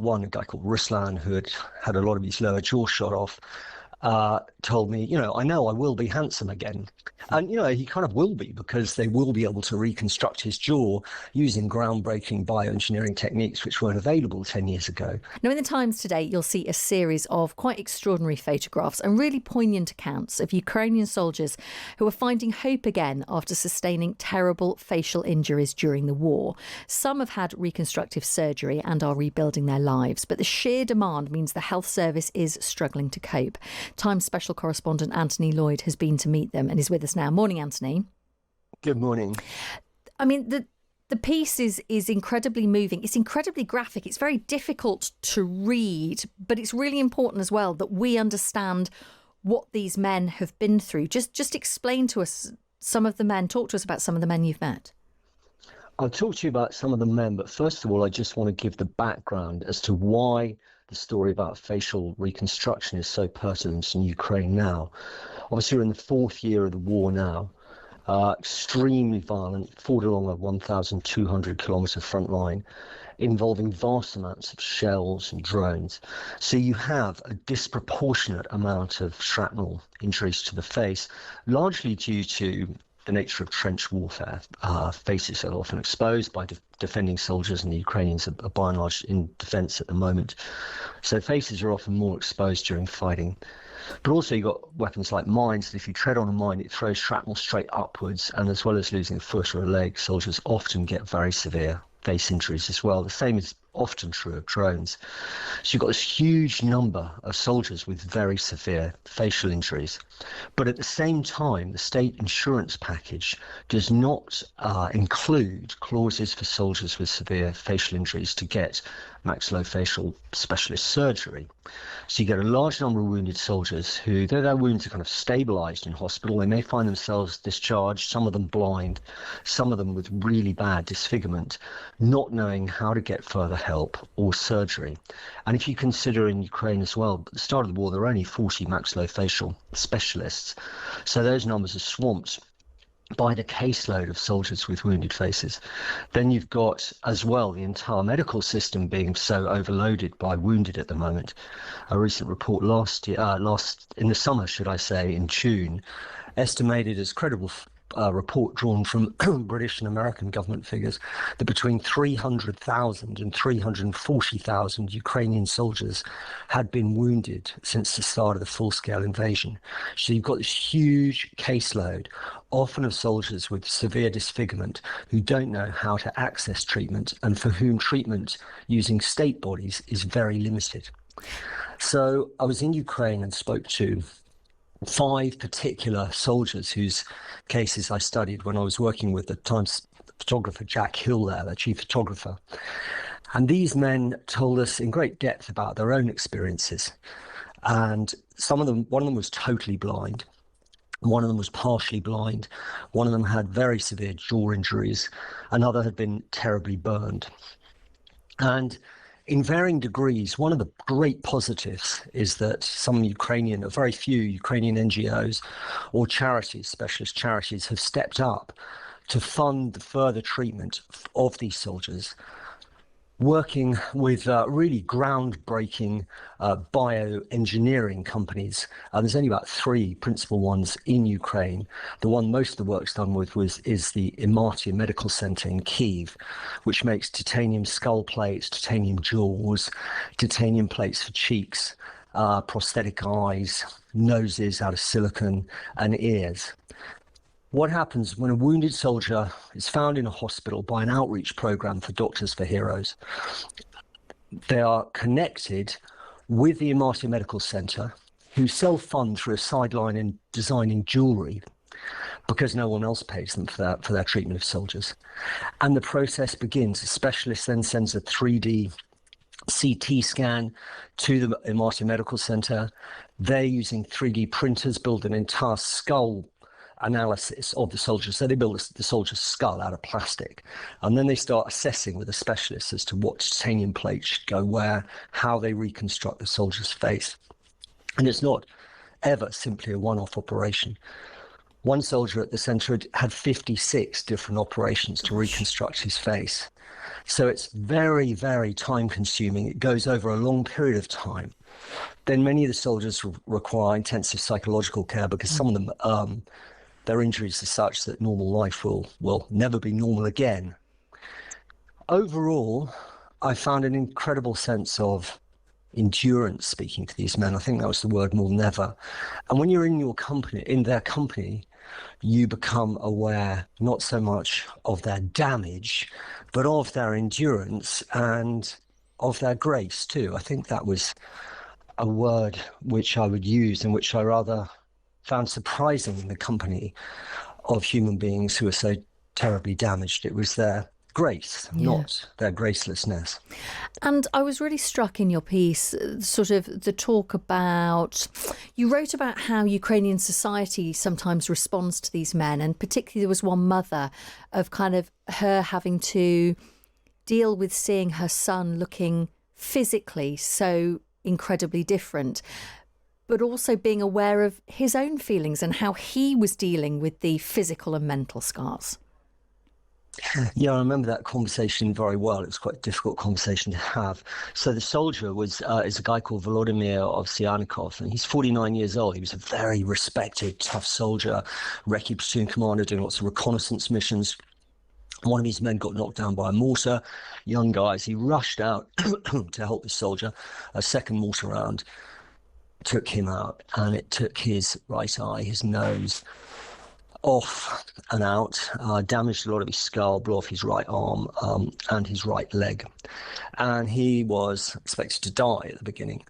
a guy called Ruslan, who had a lot of his lower jaw shot off, told me, I know I will be handsome again. And, he kind of will be, because they will be able to reconstruct his jaw using groundbreaking bioengineering techniques which weren't available 10 years ago. Now, in the Times today, you'll see a series of quite extraordinary photographs and really poignant accounts of Ukrainian soldiers who are finding hope again after sustaining terrible facial injuries during the war. Some have had reconstructive surgery and are rebuilding their lives, but the sheer demand means the health service is struggling to cope. Times special correspondent Anthony Loyd has been to meet them and is with us now. Morning, Anthony. Good morning. I mean, the piece is incredibly moving. It's incredibly graphic. It's very difficult to read, but it's really important as well that we understand what these men have been through. Just explain to us some of the men. Talk to us about some of the men you've met. I'll talk to you about some of the men, but first of all, I just want to give the background as to why the story about facial reconstruction is so pertinent in Ukraine now. Obviously, we're in the fourth year of the war now. Extremely violent, fought along a 1,200 kilometre front line, involving vast amounts of shells and drones. So you have a disproportionate amount of shrapnel injuries to the face, largely due to the nature of trench warfare. Faces are often exposed by defending soldiers, and the Ukrainians are by and large in defence at the moment. So faces are often more exposed during fighting. But also you've got weapons like mines, that if you tread on a mine, it throws shrapnel straight upwards, and as well as losing a foot or a leg, soldiers often get very severe face injuries as well. The same is often true of drones. So you've got this huge number of soldiers with very severe facial injuries. But at the same time, the state insurance package does not include clauses for soldiers with severe facial injuries to get maxillofacial specialist surgery. So you get a large number of wounded soldiers who, though their wounds are kind of stabilised in hospital, they may find themselves discharged, some of them blind, some of them with really bad disfigurement, not knowing how to get further help or surgery. And if you consider in Ukraine as well, at the start of the war, there were only 40 maxillofacial specialists. So those numbers are swamped by the caseload of soldiers with wounded faces. Then you've got as well the entire medical system being so overloaded by wounded at the moment. A recent report last in the summer, should I say, in June, estimated as credible report drawn from British and American government figures that between 300,000 and 340,000 Ukrainian soldiers had been wounded since the start of the full-scale invasion. So you've got this huge caseload, often of soldiers with severe disfigurement who don't know how to access treatment, and for whom treatment using state bodies is very limited. So I was in Ukraine and spoke to 5 particular soldiers whose cases I studied when I was working with the Times photographer Jack Hill there, the chief photographer. And these men told us in great depth about their own experiences. And one of them was totally blind. One of them was partially blind. One of them had very severe jaw injuries. Another had been terribly burned. And in varying degrees, one of the great positives is that very few Ukrainian NGOs or charities, specialist charities, have stepped up to fund the further treatment of these soldiers, working with really groundbreaking bioengineering companies. There's only about 3 principal ones in Ukraine. The one most of the work's done with is the Imartia Medical Center in Kyiv, which makes titanium skull plates, titanium jaws, titanium plates for cheeks, prosthetic eyes, noses out of silicon, and ears. What happens when a wounded soldier is found in a hospital by an outreach program for Doctors for Heroes? They are connected with the Imartia Medical Center, who self-fund through a sideline in designing jewelry, because no one else pays them for their treatment of soldiers. And the process begins. The specialist then sends a 3D CT scan to the Imartia Medical Center. They're using 3D printers, build an entire skull analysis of the soldier. So they build the soldier's skull out of plastic, and then they start assessing with a specialist as to what titanium plates should go where, how they reconstruct the soldier's face. And it's not ever simply a one-off operation. One soldier at the centre had 56 different operations to reconstruct his face. So it's very, very time consuming. It goes over a long period of time. Then many of the soldiers require intensive psychological care because some of them, their injuries are such that normal life will never be normal again. Overall, I found an incredible sense of endurance speaking to these men. I think that was the word more than ever. And when you're in their company, you become aware not so much of their damage, but of their endurance and of their grace too. I think that was a word which I would use and which I rather found surprising in the company of human beings who are so terribly damaged. It was their grace, not their gracelessness. And I was really struck in your piece, sort of the talk about, you wrote about how Ukrainian society sometimes responds to these men, and particularly there was one mother of kind of her having to deal with seeing her son looking physically so incredibly different, but also being aware of his own feelings and how he was dealing with the physical and mental scars. Yeah, I remember that conversation very well. It was quite a difficult conversation to have. So the soldier is a guy called Volodymyr Ovsyannikov, and he's 49 years old. He was a very respected, tough soldier, recce platoon commander, doing lots of reconnaissance missions. One of his men got knocked down by a mortar. Young guys, he rushed out to help the soldier. A second mortar round took him out, and it took his right eye, his nose, off and out, damaged a lot of his skull, blew off his right arm and his right leg. And he was expected to die at the beginning.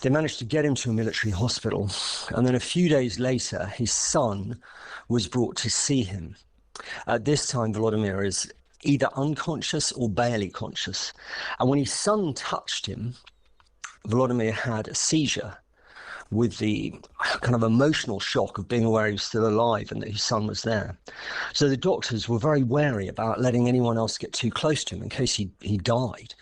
They managed to get him to a military hospital. And then a few days later, his son was brought to see him. At this time, Volodymyr is either unconscious or barely conscious. And when his son touched him, Volodymyr had a seizure with the kind of emotional shock of being aware he was still alive and that his son was there. So the doctors were very wary about letting anyone else get too close to him in case he died.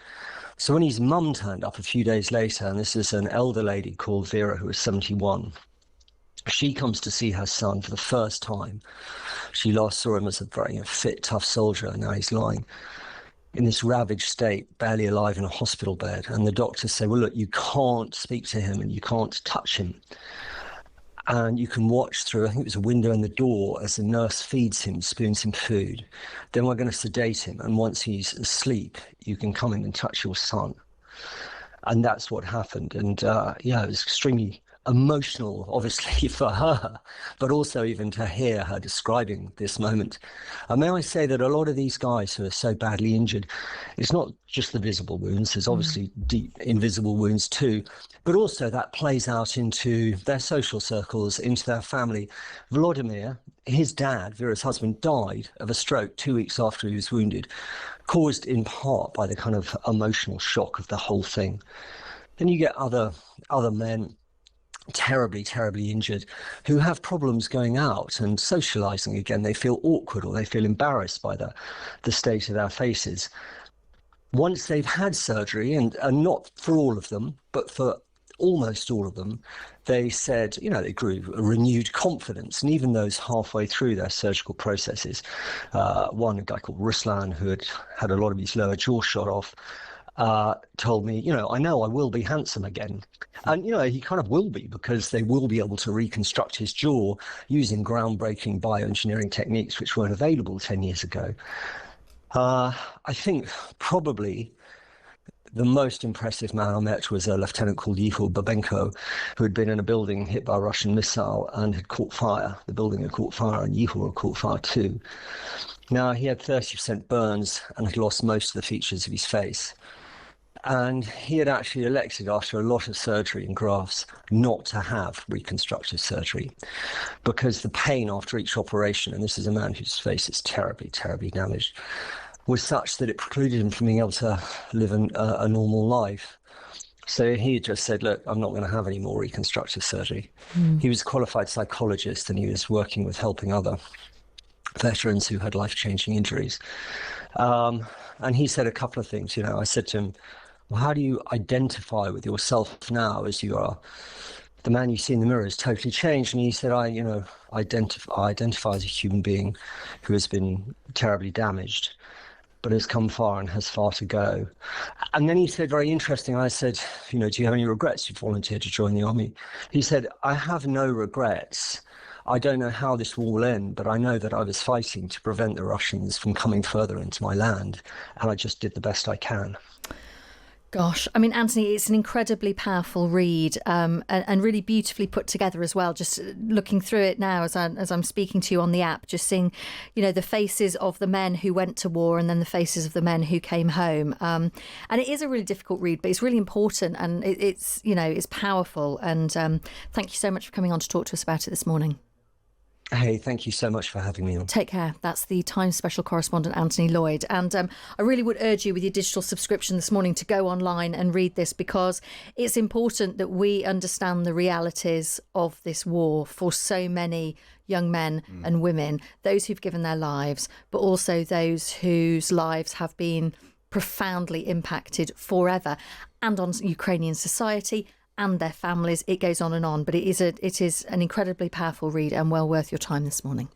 So when his mum turned up a few days later, and this is an elder lady called Vera who was 71, she comes to see her son for the first time. She last saw him as a very fit, tough soldier, and now he's lying in this ravaged state, barely alive in a hospital bed. And the doctors say, well, look, you can't speak to him and you can't touch him. And you can watch through, I think it was a window in the door, as the nurse feeds him, spoons him food. Then we're going to sedate him. And once he's asleep, you can come in and touch your son. And that's what happened. And it was extremely emotional, obviously, for her, but also even to hear her describing this moment. And may I say that a lot of these guys who are so badly injured, it's not just the visible wounds, there's obviously deep invisible wounds too, but also that plays out into their social circles, into their family. Volodymyr, his dad, Vera's husband, died of a stroke 2 weeks after he was wounded, caused in part by the kind of emotional shock of the whole thing. Then you get other men terribly, terribly injured who have problems going out and socializing again. They feel awkward or they feel embarrassed by the state of their faces. Once they've had surgery, and not for all of them, but for almost all of them, they said, they grew a renewed confidence. And even those halfway through their surgical processes, a guy called Ruslan, who had a lot of his lower jaw shot off, told me, I know I will be handsome again. And, he kind of will be, because they will be able to reconstruct his jaw using groundbreaking bioengineering techniques which weren't available 10 years ago. I think probably the most impressive man I met was a lieutenant called Ihor Babenko, who had been in a building hit by a Russian missile and had caught fire. The building had caught fire, and Ihor had caught fire too. Now, he had 30% burns and had lost most of the features of his face. And he had actually elected, after a lot of surgery and grafts, not to have reconstructive surgery, because the pain after each operation, and this is a man whose face is terribly, terribly damaged, was such that it precluded him from being able to live a normal life. So he just said, look, I'm not going to have any more reconstructive surgery. He was a qualified psychologist, and he was working with helping other veterans who had life-changing injuries. And he said a couple of things. I said to him, well, how do you identify with yourself now as you are the man you see in the mirror has totally changed. And he said, I identify as a human being who has been terribly damaged, but has come far and has far to go. And then he said, very interesting, I said, do you have any regrets you volunteered to join the army? He said, I have no regrets. I don't know how this war will end, but I know that I was fighting to prevent the Russians from coming further into my land, and I just did the best I can. Gosh, I mean, Anthony, it's an incredibly powerful read, and really beautifully put together as well. Just looking through it now as I'm speaking to you on the app, just seeing, the faces of the men who went to war and then the faces of the men who came home. And it is a really difficult read, but it's really important, and it's powerful. And thank you so much for coming on to talk to us about it this morning. Hey, thank you so much for having me on. Take care. That's the Times special correspondent, Anthony Loyd. And I really would urge you with your digital subscription this morning to go online and read this, because it's important that we understand the realities of this war for so many young men and women, those who've given their lives, but also those whose lives have been profoundly impacted forever, and on Ukrainian society and their families. It goes on and on, but it is an incredibly powerful read and well worth your time this morning.